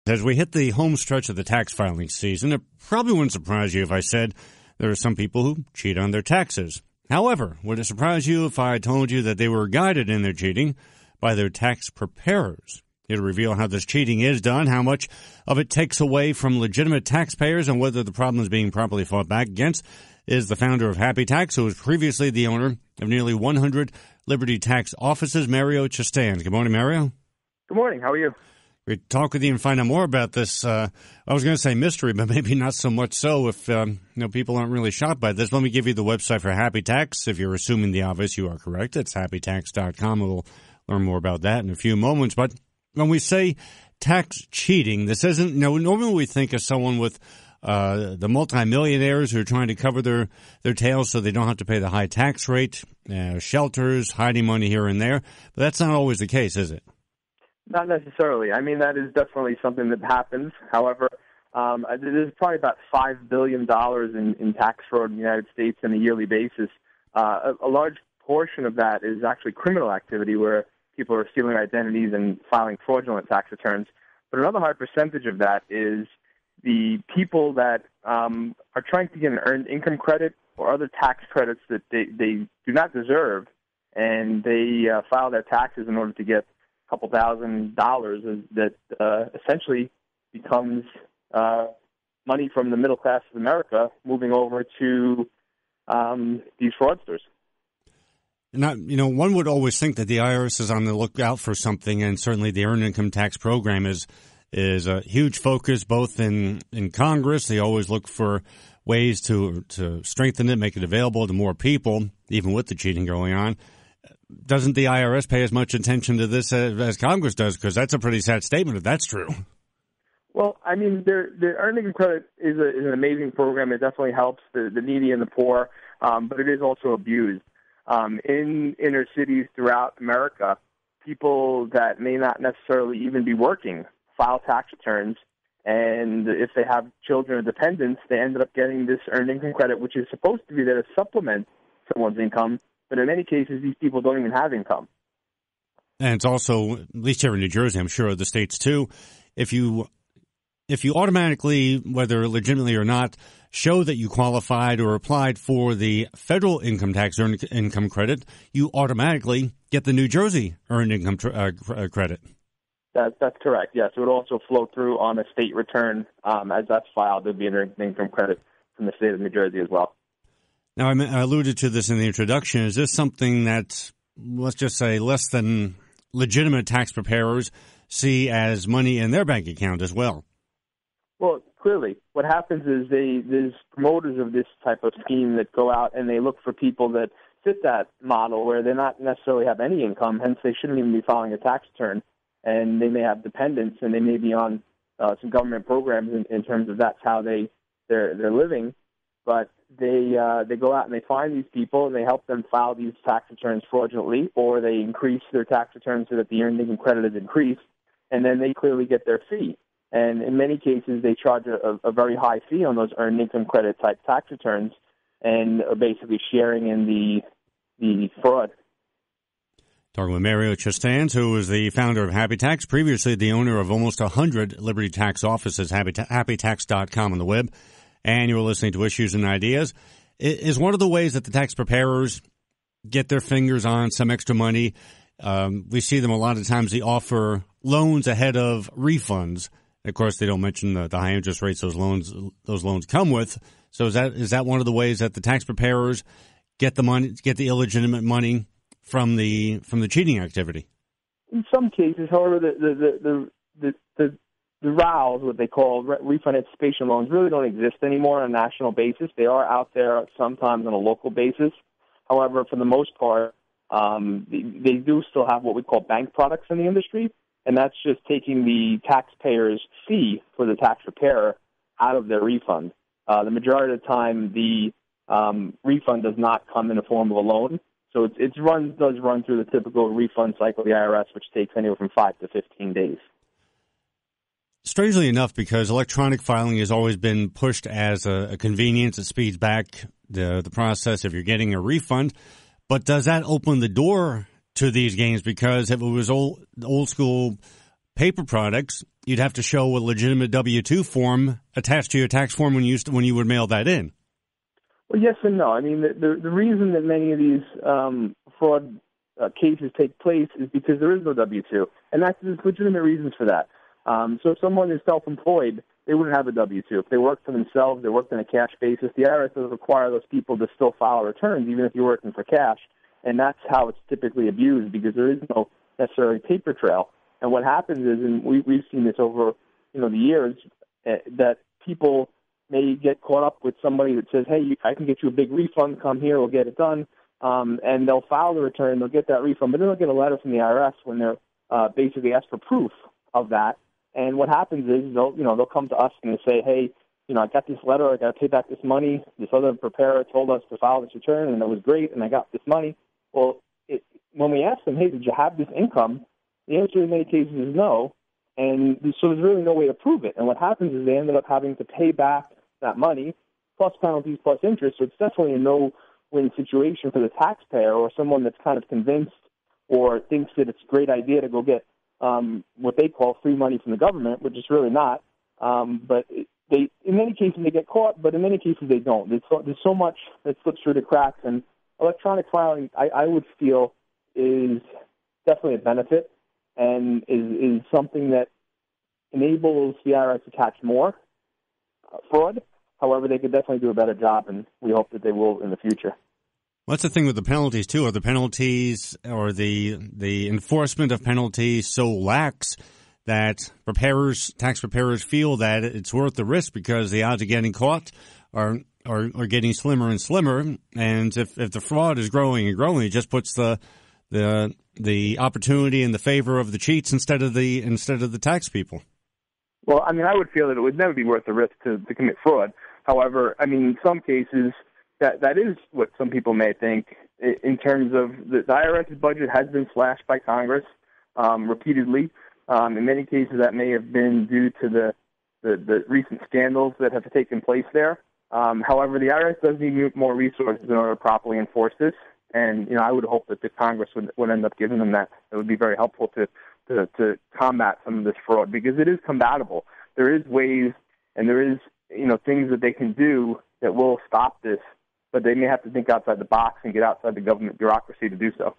As we hit the home stretch of the tax filing season, it probably wouldn't surprise you if I said there are some people who cheat on their taxes. However, would it surprise you if I told you that they were guided in their cheating by their tax preparers? Here to reveal how this cheating is done, how much of it takes away from legitimate taxpayers, and whether the problem is being properly fought back against, is the founder of Happy Tax, who was previously the owner of nearly 100 Liberty Tax offices, Mario Costanz. Good morning, Mario. Good morning. How are you? Great to talk with you and find out more about this. I was going to say mystery, but maybe not so much so if people aren't really shocked by this. Let me give you the website for Happy Tax. If you're assuming the obvious, you are correct. It's happytax.com. We'll learn more about that in a few moments. But when we say tax cheating, this isn't, normally we think of someone with the multimillionaires who are trying to cover their tails so they don't have to pay the high tax rate, shelters, hiding money here and there. But that's not always the case, is it? Not necessarily. I mean, that is definitely something that happens. However, there's probably about $5 billion in tax fraud in the United States on a yearly basis. A large portion of that is actually criminal activity where people are stealing identities and filing fraudulent tax returns. But another high percentage of that is the people that are trying to get an earned income credit or other tax credits that they do not deserve, and they file their taxes in order to get couple $1,000 that essentially becomes money from the middle class of America moving over to these fraudsters. One would always think that the IRS is on the lookout for something, and certainly the Earned Income Tax Program is a huge focus both in Congress. They always look for ways to strengthen it, make it available to more people, even with the cheating going on. Doesn't the IRS pay as much attention to this as Congress does? Because that's a pretty sad statement if that's true. Well, I mean, the Earned Income Credit is an amazing program. It definitely helps the needy and the poor, but it is also abused. In inner cities throughout America, people that may not necessarily even be working file tax returns, and if they have children or dependents, they ended up getting this Earned Income Credit, which is supposed to be there to supplement someone's income. But in many cases, these people don't even have income. And it's also, at least here in New Jersey, I'm sure other states too, if you automatically, whether legitimately or not, show that you qualified or applied for the federal income tax earned income credit, you automatically get the New Jersey earned income credit. That's correct, yes. It would also flow through on a state return. As that's filed, there would be an earned income credit from the state of New Jersey as well. Now, I alluded to this in the introduction. Is this something that, let's just say, less than legitimate tax preparers see as money in their bank account as well? Well, clearly. What happens is there's promoters of this type of scheme that go out and they look for people that fit that model where they not necessarily have any income, hence they shouldn't even be filing a tax return, and they may have dependents and they may be on some government programs in terms of that's how they're living. But they go out and they find these people and they help them file these tax returns fraudulently, or they increase their tax returns so that the earned income credit is increased, and then they clearly get their fee. And in many cases, they charge a very high fee on those earned income credit type tax returns, and are basically sharing in the fraud. Talking with Mario Costanz, who is the founder of Happy Tax, previously the owner of almost 100 Liberty Tax offices, happytax.com on the web. And you're listening to Issues and Ideas. Is one of the ways that the tax preparers get their fingers on some extra money? We see them a lot of times. They offer loans ahead of refunds. Of course, they don't mention the high interest rates those loans come with. So is that one of the ways that the tax preparers get the illegitimate money from the cheating activity? In some cases, however, the RALs, what they call refund anticipation loans, really don't exist anymore on a national basis. They are out there sometimes on a local basis. However, for the most part, they do still have what we call bank products in the industry, and that's just taking the taxpayer's fee for the tax preparer out of their refund. The majority of the time, the refund does not come in the form of a loan. So it does run through the typical refund cycle of the IRS, which takes anywhere from 5 to 15 days. Strangely enough, because electronic filing has always been pushed as a convenience, it speeds back the process if you're getting a refund. But does that open the door to these games? Because if it was old school paper products, you'd have to show a legitimate W-2 form attached to your tax form when you would mail that in. Well, yes and no. I mean, the reason that many of these fraud cases take place is because there is no W-2, and there's legitimate reasons for that. So if someone is self-employed, they wouldn't have a W-2. If they work for themselves, they worked on a cash basis, the IRS does require those people to still file returns, even if you're working for cash, and that's how it's typically abused because there is no necessarily paper trail. And what happens is, and we've seen this over the years, that people may get caught up with somebody that says, hey, I can get you a big refund, come here, we'll get it done, and they'll file the return, they'll get that refund, but then they'll get a letter from the IRS when they're basically asked for proof of that. And what happens is they'll come to us and they say, hey, I got this letter, I got to pay back this money. This other preparer told us to file this return, and it was great, and I got this money. Well, when we ask them, hey, did you have this income? The answer in many cases is no, and so there's really no way to prove it. And what happens is they ended up having to pay back that money, plus penalties, plus interest. So it's definitely a no-win situation for the taxpayer or someone that's kind of convinced or thinks that it's a great idea to go get what they call free money from the government, which is really not. But in many cases they get caught, but in many cases they don't. There's so much that slips through the cracks, and electronic filing, I would feel, is definitely a benefit and is something that enables the IRS to catch more fraud. However, they could definitely do a better job, and we hope that they will in the future. What's the thing with the penalties, too? Are the penalties or the enforcement of penalties so lax that tax preparers feel that it's worth the risk because the odds of getting caught are getting slimmer and slimmer? And if the fraud is growing and growing, it just puts the opportunity in the favor of the cheats instead of the tax people. Well, I mean, I would feel that it would never be worth the risk to commit fraud. However, I mean, in some cases, that is what some people may think in terms of the IRS's budget has been slashed by Congress repeatedly. In many cases, that may have been due to the recent scandals that have taken place there. However, the IRS does need more resources in order to properly enforce this. And, I would hope that the Congress would end up giving them that. It would be very helpful to combat some of this fraud because it is combatable. There is ways and there is, things that they can do that will stop this, but they may have to think outside the box and get outside the government bureaucracy to do so.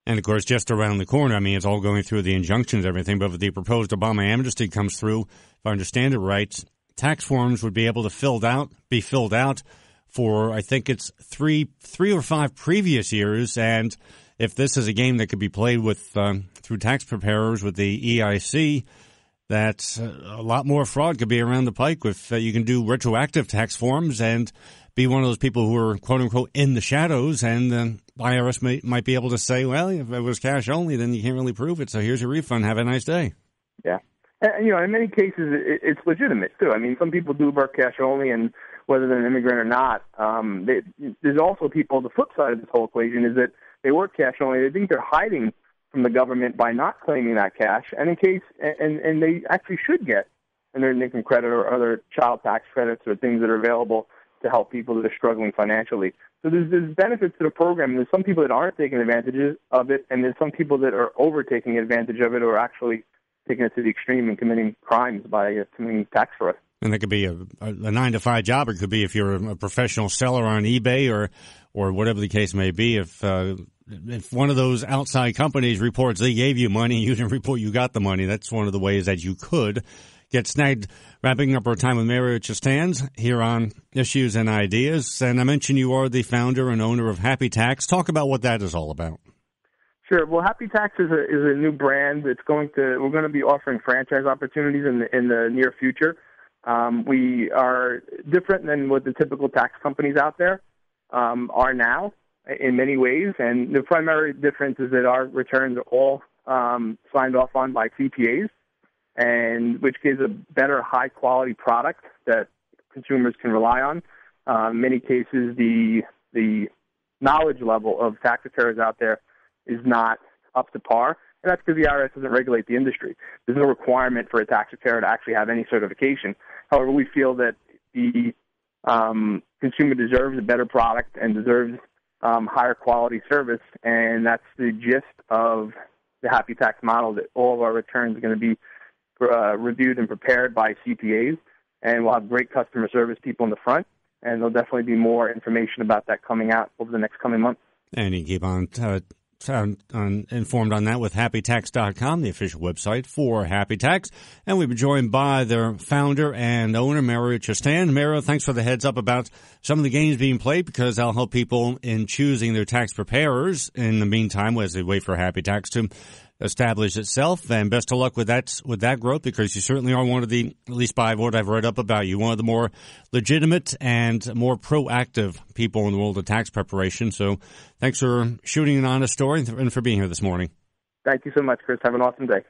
And, of course, just around the corner, I mean, it's all going through the injunctions and everything, but if the proposed Obama amnesty comes through, if I understand it right, tax forms would be able to be filled out for, I think it's three or five previous years. And if this is a game that could be played with through tax preparers with the EIC, that a lot more fraud could be around the pike if you can do retroactive tax forms and be one of those people who are, quote unquote, in the shadows. And the IRS might be able to say, well, if it was cash only, then you can't really prove it. So here's your refund. Have a nice day. Yeah. And, in many cases, it's legitimate, too. I mean, some people do work cash only, and whether they're an immigrant or not, there's also people, the flip side of this whole equation is that they work cash only. They think they're hiding from the government by not claiming that cash, and and they actually should get an earned income credit or other child tax credits or things that are available to help people that are struggling financially. So there's benefits to the program, and there's some people that aren't taking advantage of it, and there's some people that are overtaking advantage of it or actually taking it to the extreme and committing crimes by committing tax fraud. And that could be a 9-to-5 job. It could be if you're a professional seller on eBay or whatever the case may be. If one of those outside companies reports they gave you money, you didn't report you got the money. That's one of the ways that you could get snagged. Wrapping up our time with Mario Costanz here on Issues and Ideas. And I mentioned you are the founder and owner of Happy Tax. Talk about what that is all about. Sure. Well, Happy Tax is a new brand. We're going to be offering franchise opportunities in the near future. We are different than what the typical tax companies out there are now in many ways, and the primary difference is that our returns are all signed off on by CPAs, and which gives a better high-quality product that consumers can rely on. In many cases, the knowledge level of tax preparers out there is not up to par, and that's because the IRS doesn't regulate the industry. There's no requirement for a tax preparer to actually have any certification. However, we feel that the consumer deserves a better product and deserves higher quality service, and that's the gist of the Happy Tax model, that all of our returns are going to be reviewed and prepared by CPAs, and we'll have great customer service people in the front, and there'll definitely be more information about that coming out over the next coming months. And you can keep on informed on that with happytax.com, the official website for Happy Tax. And we've been joined by their founder and owner, Mario Costanz. Mario, thanks for the heads up about some of the games being played, because that'll help people in choosing their tax preparers in the meantime as they wait for Happy Tax to establish itself. And best of luck with that growth, because you certainly are one of the, at least by what I've read up about you, one of the more legitimate and more proactive people in the world of tax preparation. So thanks for shooting an honest story and for being here this morning. Thank you so much, Chris. Have an awesome day.